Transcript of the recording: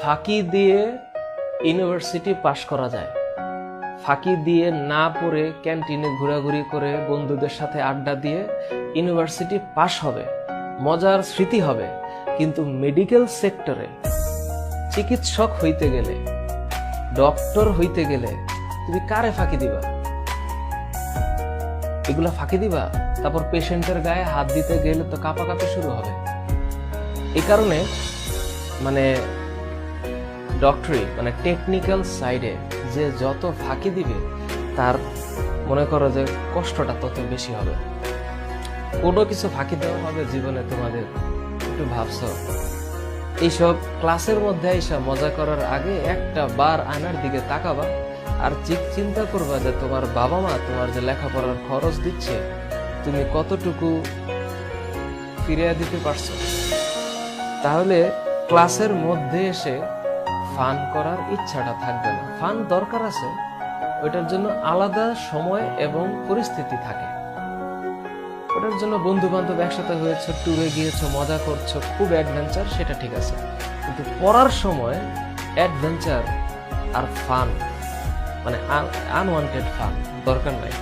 ফাঁকি দিয়ে ইউনিভার্সিটি পাশ করা যায়, ফাঁকি দিয়ে না পড়ে ক্যান্টিনে ঘোরাঘুরি করে বন্ধুদের সাথে আড্ডা দিয়ে ইউনিভার্সিটি পাশ হবে, মজার স্মৃতি হবে। কিন্তু মেডিকেল সেক্টরে চিকিৎসক হইতে গেলে, ডক্টর হইতে গেলে তুমি কারে ফাঁকি দিবা? এগুলা ফাঁকি দিবা? তারপর পেশেন্টের গায়ে হাত দিতে গেলে তো কাঁপাকাঁপি শুরু হবে। এই কারণে ডক্টরি টেকনিক্যাল সাইডে যে যত ফাঁকি দিবে তার মনে করো যে কষ্টটা তত বেশি হবে। কোনো কিছু ফাঁকি দেওয়া হবে জীবনে তোমাদের, একটু ভাবছো? এইসব ক্লাসের মধ্যে এইসব মজা করার আগে একটা বার আয়নার দিকে তাকাবা আর চিন্তা করবা যে তোমার বাবা মা তোমার যে লেখাপড়ার খরচ দিচ্ছে তুমি কতটুকু ফিরিয়ে দিতে পারছো। তাহলে ক্লাসের মধ্যে এসে ফান করার ইচ্ছাটা থাকবে না। ফান দরকার আছে, ওইটার জন্য আলাদা সময় এবং পরিস্থিতি থাকে। ওটার জন্য বন্ধু বান্ধব একসাথে হয়েছে, ট্যুরে গিয়েছো, মজা করছো, খুব অ্যাডভেঞ্চার, সেটা ঠিক আছে। কিন্তু পড়ার সময় অ্যাডভেঞ্চার আর ফান আনওয়ান্টেড ফান দরকার নাই।